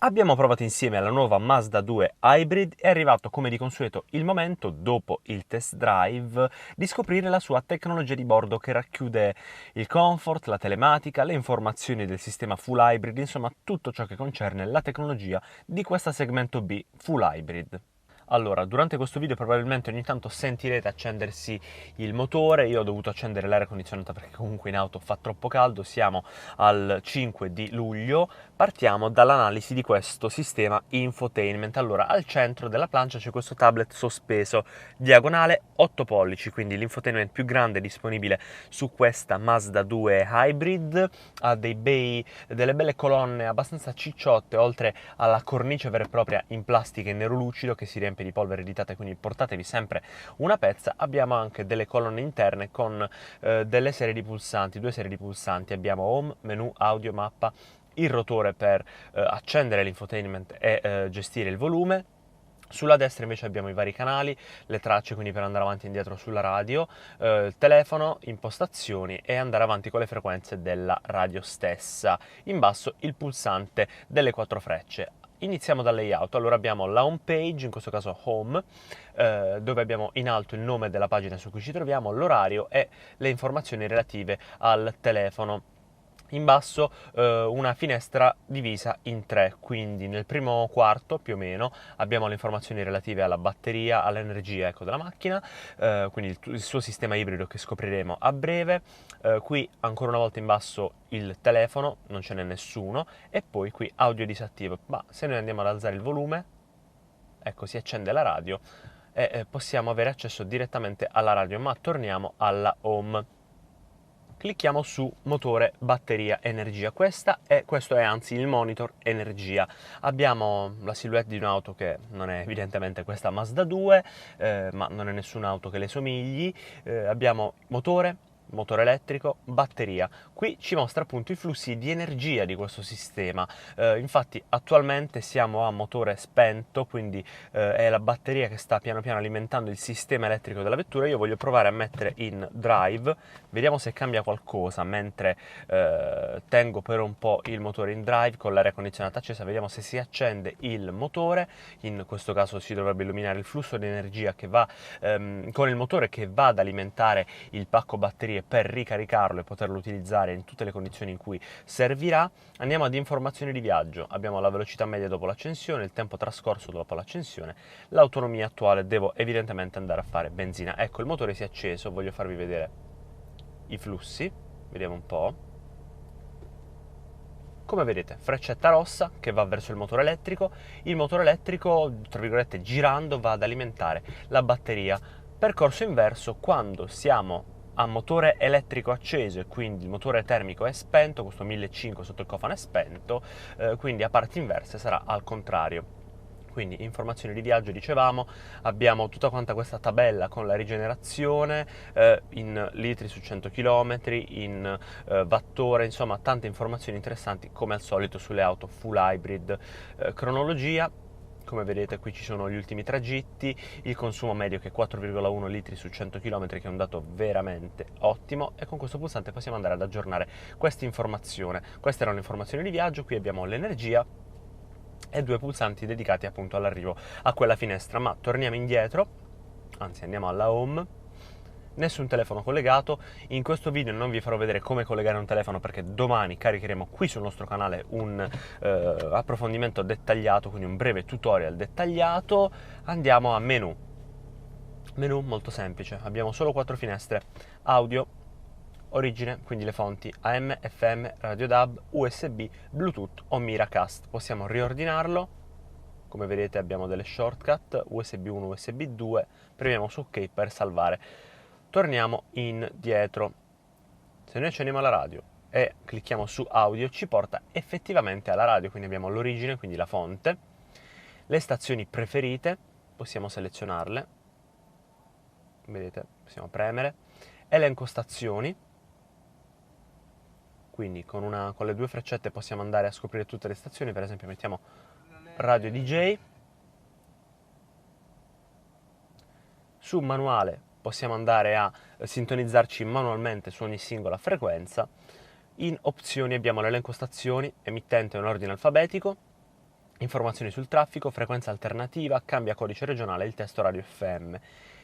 Abbiamo provato insieme alla nuova Mazda 2 Hybrid e è arrivato come di consueto il momento, dopo il test drive, di scoprire la sua tecnologia di bordo che racchiude il comfort, la telematica, le informazioni del sistema full hybrid, insomma tutto ciò che concerne la tecnologia di questa segmento B full hybrid. Allora, durante questo video probabilmente ogni tanto sentirete accendersi il motore. Io ho dovuto accendere l'aria condizionata perché comunque in auto fa troppo caldo. Siamo al 5 di luglio. Partiamo dall'analisi di questo sistema infotainment. Allora, al centro della plancia c'è questo tablet sospeso, diagonale 8 pollici, quindi l'infotainment più grande disponibile su questa Mazda 2 Hybrid. Ha delle belle colonne abbastanza cicciotte, oltre alla cornice vera e propria in plastica in nero lucido che si riempie di polvere editate, quindi portatevi sempre una pezza. Abbiamo anche delle colonne interne con due serie di pulsanti. Abbiamo home, menu, audio, mappa, il rotore per accendere l'infotainment e gestire il volume. Sulla destra invece abbiamo i vari canali, le tracce quindi per andare avanti e indietro sulla radio, il telefono, impostazioni e andare avanti con le frequenze della radio stessa. In basso il pulsante delle 4 frecce. Iniziamo dal layout. Allora abbiamo la home page, in questo caso home, dove abbiamo in alto il nome della pagina su cui ci troviamo, l'orario e le informazioni relative al telefono. In basso una finestra divisa in 3, quindi nel primo quarto più o meno abbiamo le informazioni relative alla batteria, all'energia, ecco, della macchina, quindi il suo sistema ibrido che scopriremo a breve. Qui ancora una volta in basso il telefono, non ce n'è nessuno, e poi qui audio disattivo. Ma se noi andiamo ad alzare il volume, ecco, si accende la radio e possiamo avere accesso direttamente alla radio. Ma torniamo alla home. Clicchiamo su motore, batteria, energia. Questo è anzi il monitor energia. Abbiamo la silhouette di un'auto che non è evidentemente questa Mazda 2, ma non è nessun'auto che le somigli. Abbiamo motore elettrico, batteria. Qui ci mostra appunto i flussi di energia di questo sistema. Infatti attualmente siamo a motore spento, quindi è la batteria che sta piano piano alimentando il sistema elettrico della vettura. Io voglio provare a mettere in drive, vediamo se cambia qualcosa mentre tengo per un po' il motore in drive con l'aria condizionata accesa. Vediamo se si accende il motore. In questo caso si dovrebbe illuminare il flusso di energia che va con il motore, che va ad alimentare il pacco batterie per ricaricarlo e poterlo utilizzare in tutte le condizioni in cui servirà. Andiamo ad informazioni di viaggio. Abbiamo la velocità media dopo l'accensione, il tempo trascorso dopo l'accensione, l'autonomia attuale. Devo evidentemente andare a fare benzina. Ecco, il motore si è acceso, voglio farvi vedere i flussi, vediamo un po'. Come vedete, freccetta rossa che va verso il motore elettrico, tra virgolette, girando va ad alimentare la batteria. Percorso inverso, quando siamo a motore elettrico acceso e quindi il motore termico è spento, questo 1500 sotto il cofano è spento, quindi a parti inverse sarà al contrario. Quindi informazioni di viaggio, dicevamo, abbiamo tutta quanta questa tabella con la rigenerazione in litri su 100 km, in wattore, insomma tante informazioni interessanti come al solito sulle auto full hybrid. Cronologia, come vedete qui ci sono gli ultimi tragitti, il consumo medio che è 4,1 litri su 100 km, che è un dato veramente ottimo, e con questo pulsante possiamo andare ad aggiornare questa informazione. Queste erano le informazioni di viaggio. Qui abbiamo l'energia e 2 pulsanti dedicati appunto all'arrivo a quella finestra. Ma torniamo indietro, anzi andiamo alla home. Nessun telefono collegato. In questo video non vi farò vedere come collegare un telefono perché domani caricheremo qui sul nostro canale un approfondimento dettagliato, quindi un breve tutorial dettagliato. Andiamo a menu. Menu molto semplice, abbiamo solo 4 finestre: audio, origine, quindi le fonti AM, FM, radio DAB, USB, Bluetooth o Miracast. Possiamo riordinarlo. Come vedete abbiamo delle shortcut, USB 1, USB 2, premiamo su OK per salvare. Torniamo indietro. Se noi accendiamo la radio e clicchiamo su audio, ci porta effettivamente alla radio, quindi abbiamo l'origine, quindi la fonte, le stazioni preferite, possiamo selezionarle, vedete, possiamo premere, elenco stazioni, quindi con le 2 freccette possiamo andare a scoprire tutte le stazioni. Per esempio mettiamo radio DJ. Su manuale possiamo andare a sintonizzarci manualmente su ogni singola frequenza. In opzioni abbiamo l'elenco stazioni, emittente in ordine alfabetico, informazioni sul traffico, frequenza alternativa, cambia codice regionale e il testo radio FM.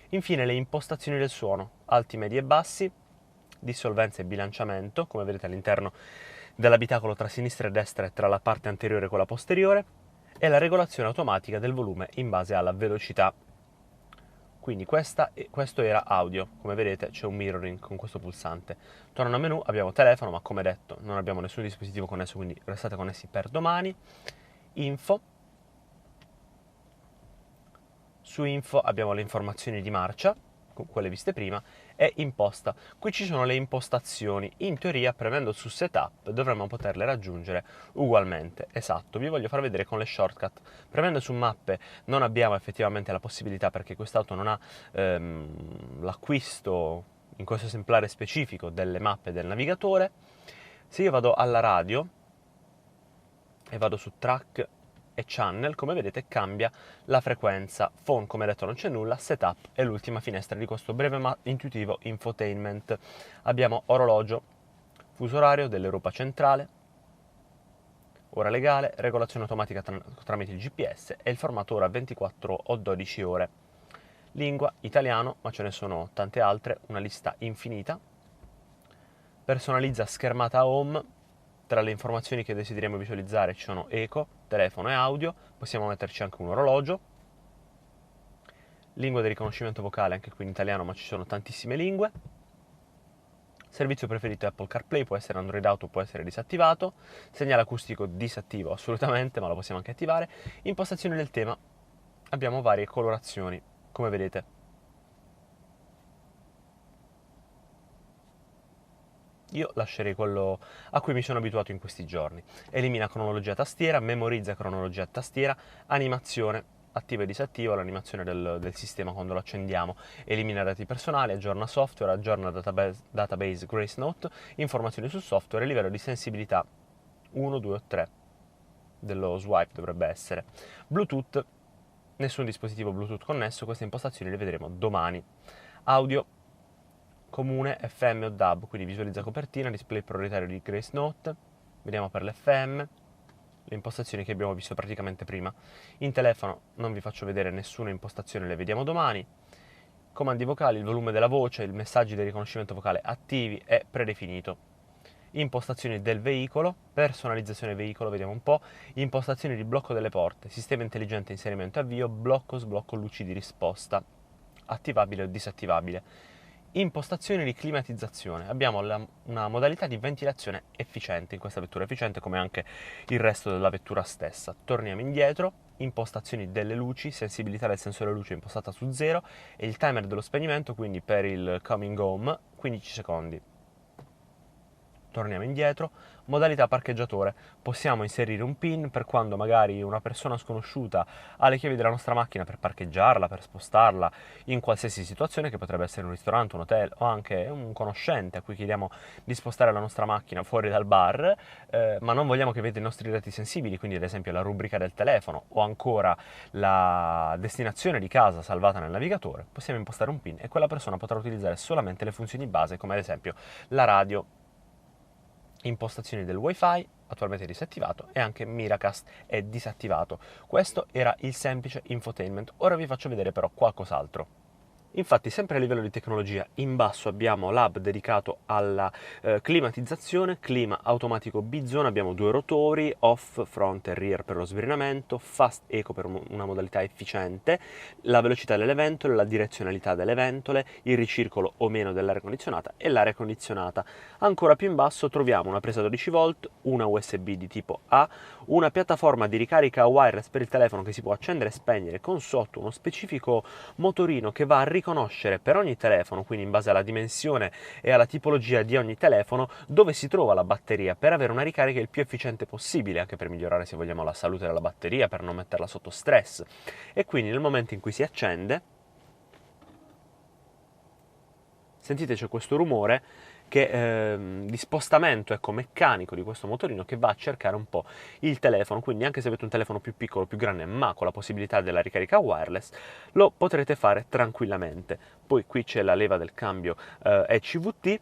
Infine le impostazioni del suono, alti, medi e bassi, dissolvenza e bilanciamento, come vedete all'interno dell'abitacolo tra sinistra e destra e tra la parte anteriore e quella posteriore, e la regolazione automatica del volume in base alla velocità. Quindi questo era audio, come vedete c'è un mirroring con questo pulsante. Tornando al menu abbiamo telefono, ma come detto non abbiamo nessun dispositivo connesso, quindi restate connessi per domani. Info. Su info abbiamo le informazioni di marcia, quelle viste prima, e imposta. Qui ci sono le impostazioni. In teoria, premendo su setup, dovremmo poterle raggiungere ugualmente. Esatto, vi voglio far vedere con le shortcut. Premendo su mappe non abbiamo effettivamente la possibilità, perché quest'auto non ha l'acquisto in questo esemplare specifico delle mappe del navigatore. Se io vado alla radio e vado su track e channel, come vedete cambia la frequenza. Phone, come detto, non c'è nulla. Setup è l'ultima finestra di questo breve ma intuitivo infotainment. Abbiamo orologio, fuso orario dell'Europa centrale, ora legale, regolazione automatica tramite il GPS e il formato ora 24 o 12 ore. Lingua italiano, ma ce ne sono tante altre, una lista infinita. Personalizza schermata home. Tra le informazioni che desideriamo visualizzare ci sono eco, telefono e audio, possiamo metterci anche un orologio. Lingua di riconoscimento vocale, anche qui in italiano, ma ci sono tantissime lingue. Servizio preferito Apple CarPlay, può essere Android Auto, può essere disattivato. Segnale acustico disattivo assolutamente, ma lo possiamo anche attivare. Impostazioni del tema, abbiamo varie colorazioni, come vedete. Io lascerei quello a cui mi sono abituato in questi giorni. Elimina cronologia tastiera, memorizza cronologia tastiera, animazione, attiva e disattiva l'animazione del sistema quando lo accendiamo, elimina dati personali, aggiorna software, aggiorna database Grace Note, informazioni sul software e livello di sensibilità 1, 2 o 3 dello swipe dovrebbe essere. Bluetooth, nessun dispositivo Bluetooth connesso, queste impostazioni le vedremo domani. Audio, comune, FM o DAB, quindi visualizza copertina, display prioritario di Grace Note. Vediamo per l'FM, le impostazioni che abbiamo visto praticamente prima. In telefono non vi faccio vedere nessuna impostazione, le vediamo domani. Comandi vocali, il volume della voce, i messaggi di riconoscimento vocale attivi e predefinito. Impostazioni del veicolo, personalizzazione veicolo, vediamo un po'. Impostazioni di blocco delle porte, sistema intelligente inserimento e avvio, blocco, sblocco, luci di risposta, attivabile o disattivabile. Impostazioni di climatizzazione, abbiamo una modalità di ventilazione efficiente in questa vettura, efficiente come anche il resto della vettura stessa. Torniamo indietro, impostazioni delle luci, sensibilità del sensore luce impostata su 0 e il timer dello spegnimento, quindi per il coming home 15 secondi. Torniamo indietro, modalità parcheggiatore, possiamo inserire un PIN per quando magari una persona sconosciuta ha le chiavi della nostra macchina per parcheggiarla, per spostarla in qualsiasi situazione, che potrebbe essere un ristorante, un hotel o anche un conoscente a cui chiediamo di spostare la nostra macchina fuori dal bar, ma non vogliamo che veda i nostri dati sensibili, quindi ad esempio la rubrica del telefono o ancora la destinazione di casa salvata nel navigatore, possiamo impostare un PIN e quella persona potrà utilizzare solamente le funzioni base come ad esempio la radio. Impostazioni del wifi, attualmente disattivato, e anche Miracast è disattivato. Questo era il semplice infotainment, ora vi faccio vedere però qualcos'altro. Infatti, sempre a livello di tecnologia, in basso abbiamo l'hub dedicato alla climatizzazione, clima automatico bizone, abbiamo 2 rotori, off, front e rear per lo sbrinamento, fast eco per una modalità efficiente, la velocità delle ventole, la direzionalità delle ventole, il ricircolo o meno dell'aria condizionata e l'aria condizionata. Ancora più in basso troviamo una presa 12 volt, una USB di tipo A, una piattaforma di ricarica wireless per il telefono che si può accendere e spegnere con sotto uno specifico motorino che va a riconoscere per ogni telefono, quindi in base alla dimensione e alla tipologia di ogni telefono, dove si trova la batteria per avere una ricarica il più efficiente possibile, anche per migliorare, se vogliamo, la salute della batteria, per non metterla sotto stress. E quindi nel momento in cui si accende, sentite c'è questo rumore di spostamento, ecco, meccanico di questo motorino che va a cercare un po' il telefono, quindi anche se avete un telefono più piccolo, più grande, ma con la possibilità della ricarica wireless, lo potrete fare tranquillamente. Poi qui c'è la leva del cambio ECVT,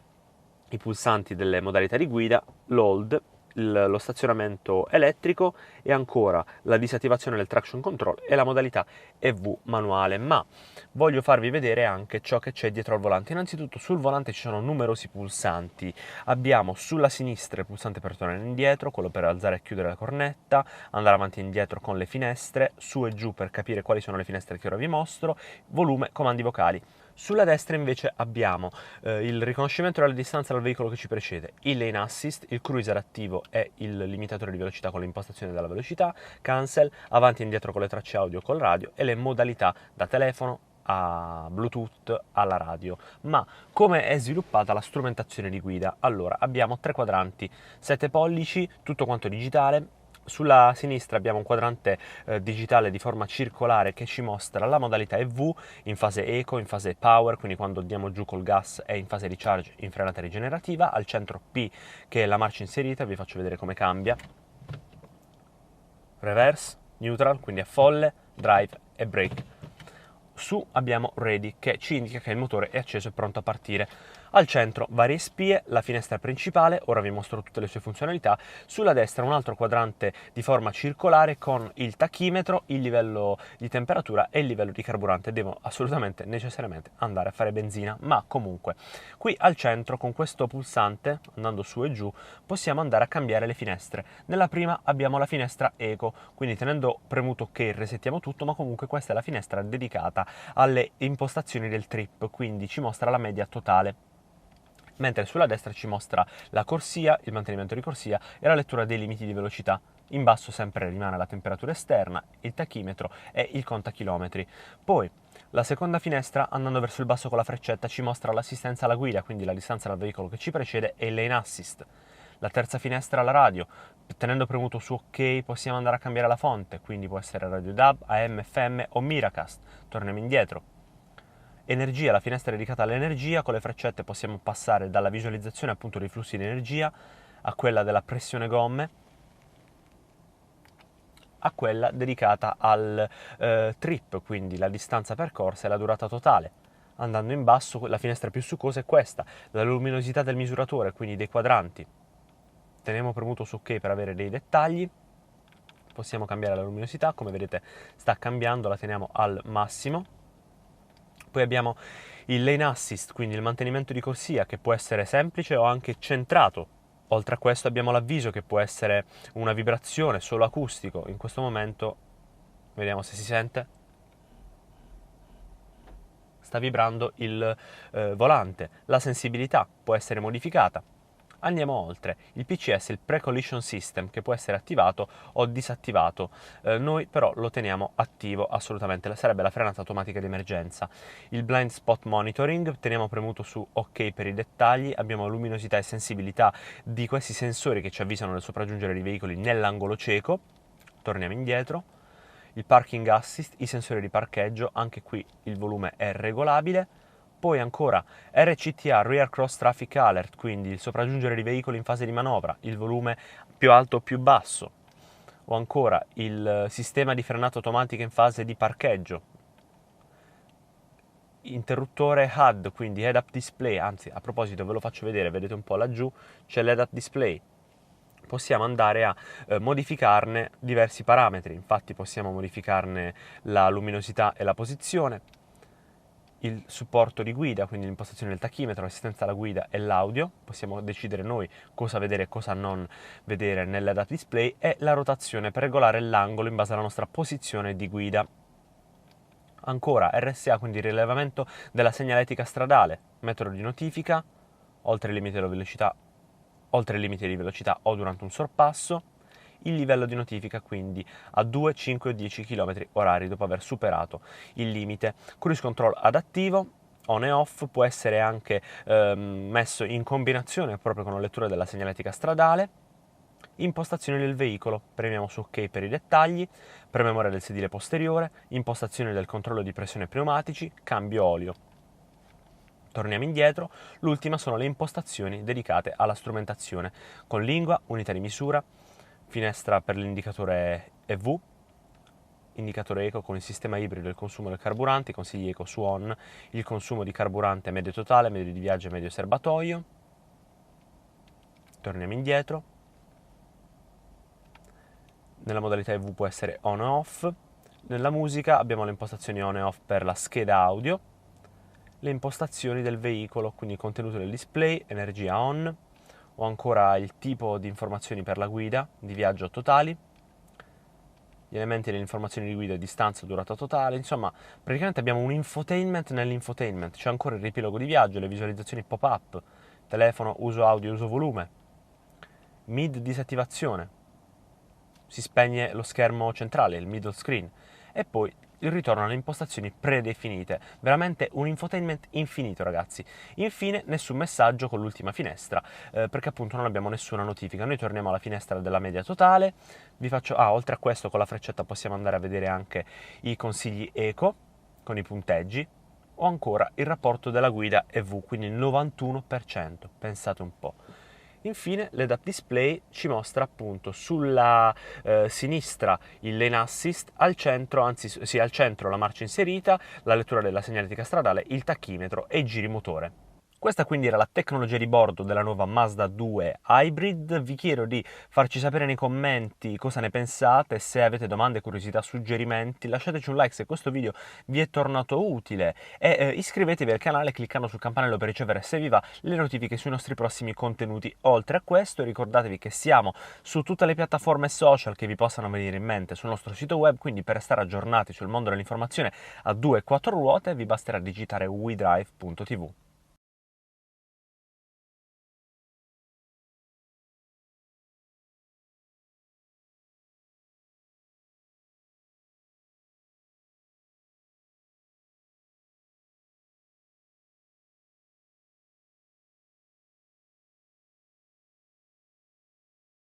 i pulsanti delle modalità di guida, l'hold, lo stazionamento elettrico e ancora la disattivazione del traction control e la modalità EV manuale. Ma voglio farvi vedere anche ciò che c'è dietro al volante. Innanzitutto sul volante ci sono numerosi pulsanti. Abbiamo sulla sinistra il pulsante per tornare indietro, quello per alzare e chiudere la cornetta, andare avanti e indietro con le finestre, su e giù per capire quali sono le finestre che ora vi mostro, volume, comandi vocali. Sulla destra invece abbiamo il riconoscimento della distanza dal veicolo che ci precede, il lane assist, il cruiser attivo e il limitatore di velocità con l'impostazione della velocità, cancel, avanti e indietro con le tracce audio col radio e le modalità da telefono a Bluetooth alla radio. Ma come è sviluppata la strumentazione di guida? Allora, abbiamo 3 quadranti, 7 pollici, tutto quanto digitale. Sulla sinistra abbiamo un quadrante digitale di forma circolare che ci mostra la modalità EV in fase eco, in fase power, quindi quando andiamo giù col gas è in fase di charge in frenata rigenerativa, al centro P che è la marcia inserita, vi faccio vedere come cambia, reverse, neutral, quindi a folle, drive e brake. Su abbiamo ready che ci indica che il motore è acceso e pronto a partire. Al centro varie spie, la finestra principale, ora vi mostro tutte le sue funzionalità. Sulla destra un altro quadrante di forma circolare con il tachimetro, il livello di temperatura e il livello di carburante. Devo assolutamente, necessariamente andare a fare benzina, ma comunque. Qui al centro con questo pulsante, andando su e giù, possiamo andare a cambiare le finestre. Nella prima abbiamo la finestra eco, quindi tenendo premuto ok resettiamo tutto, ma comunque questa è la finestra dedicata alle impostazioni del trip, quindi ci mostra la media totale. Mentre sulla destra ci mostra la corsia, il mantenimento di corsia e la lettura dei limiti di velocità. In basso sempre rimane la temperatura esterna, il tachimetro e il contachilometri. Poi la seconda finestra, andando verso il basso con la freccetta, ci mostra l'assistenza alla guida, quindi la distanza dal veicolo che ci precede e il lane assist. La terza finestra alla radio, tenendo premuto su OK possiamo andare a cambiare la fonte, quindi può essere radio DAB, AM, FM o Miracast. Torniamo indietro. Energia, la finestra dedicata all'energia, con le freccette possiamo passare dalla visualizzazione appunto dei flussi di energia a quella della pressione gomme, a quella dedicata al trip, quindi la distanza percorsa e la durata totale. Andando in basso, la finestra più succosa è questa, la luminosità del misuratore, quindi dei quadranti. Teniamo premuto su OK per avere dei dettagli, possiamo cambiare la luminosità, come vedete sta cambiando, la teniamo al massimo. Poi abbiamo il lane assist, quindi il mantenimento di corsia che può essere semplice o anche centrato. Oltre a questo abbiamo l'avviso che può essere una vibrazione solo acustico. In questo momento, vediamo se si sente, sta vibrando il volante. La sensibilità può essere modificata. Andiamo oltre, il PCS, il Pre-Collision System, che può essere attivato o disattivato, noi però lo teniamo attivo assolutamente, sarebbe la frenata automatica di emergenza. Il Blind Spot Monitoring, teniamo premuto su OK per i dettagli, abbiamo luminosità e sensibilità di questi sensori che ci avvisano del sopraggiungere dei veicoli nell'angolo cieco, torniamo indietro. Il Parking Assist, i sensori di parcheggio, anche qui il volume è regolabile. Poi ancora RCTA, Rear Cross Traffic Alert, quindi il sopraggiungere di veicoli in fase di manovra, il volume più alto o più basso, o ancora il sistema di frenata automatica in fase di parcheggio, interruttore HUD, quindi Head Up Display, anzi a proposito ve lo faccio vedere, vedete un po' laggiù c'è l'Head Up Display. Possiamo andare a modificarne diversi parametri, infatti possiamo modificarne la luminosità e la posizione, il supporto di guida, quindi l'impostazione del tachimetro, l'assistenza alla guida e l'audio, possiamo decidere noi cosa vedere e cosa non vedere nell'head-up display, e la rotazione per regolare l'angolo in base alla nostra posizione di guida. Ancora RSA, quindi il rilevamento della segnaletica stradale, metodo di notifica, oltre il limite di velocità o durante un sorpasso, il livello di notifica quindi a 2, 5 o 10 km/h dopo aver superato il limite. Cruise control adattivo, on e off, può essere anche messo in combinazione proprio con la lettura della segnaletica stradale. Impostazioni del veicolo, premiamo su OK per i dettagli, prememoria del sedile posteriore, impostazioni del controllo di pressione pneumatici, cambio olio. Torniamo indietro, l'ultima sono le impostazioni dedicate alla strumentazione, con lingua, unità di misura, finestra per l'indicatore EV, indicatore eco con il sistema ibrido e il consumo del carburante, consigli eco su on, il consumo di carburante medio totale, medio di viaggio e medio serbatoio. Torniamo indietro. nella modalità EV può essere on o off. Nella musica abbiamo le impostazioni on e off per la scheda audio, le impostazioni del veicolo, quindi il contenuto del display, energia on, o ancora il tipo di informazioni per la guida, di viaggio totali, gli elementi delle informazioni di guida, distanza, durata totale, insomma, praticamente abbiamo un infotainment nell'infotainment, c'è ancora il riepilogo di viaggio, le visualizzazioni pop-up, telefono, uso audio, uso volume, mid disattivazione, si spegne lo schermo centrale, il middle screen, e poi il ritorno alle impostazioni predefinite. Veramente un infotainment infinito, ragazzi. Infine, nessun messaggio con l'ultima finestra, perché appunto non abbiamo nessuna notifica. Noi torniamo alla finestra della media totale. Vi faccio... oltre a questo, con la freccetta possiamo andare a vedere anche i consigli eco, con i punteggi, o ancora il rapporto della guida EV, quindi il 91%. Pensate un po'. Infine l'head-up display ci mostra appunto sulla sinistra il lane assist, al centro, anzi sì, al centro la marcia inserita, la lettura della segnaletica stradale, il tachimetro e i giri motore. Questa quindi era la tecnologia di bordo della nuova Mazda 2 Hybrid. Vi chiedo di farci sapere nei commenti cosa ne pensate, se avete domande, curiosità, suggerimenti, lasciateci un like se questo video vi è tornato utile e iscrivetevi al canale cliccando sul campanello per ricevere, se vi va, le notifiche sui nostri prossimi contenuti. Oltre a questo, ricordatevi che siamo su tutte le piattaforme social che vi possano venire in mente sul nostro sito web, quindi per restare aggiornati sul mondo dell'informazione a 2 e 4 ruote vi basterà digitare wedrive.tv.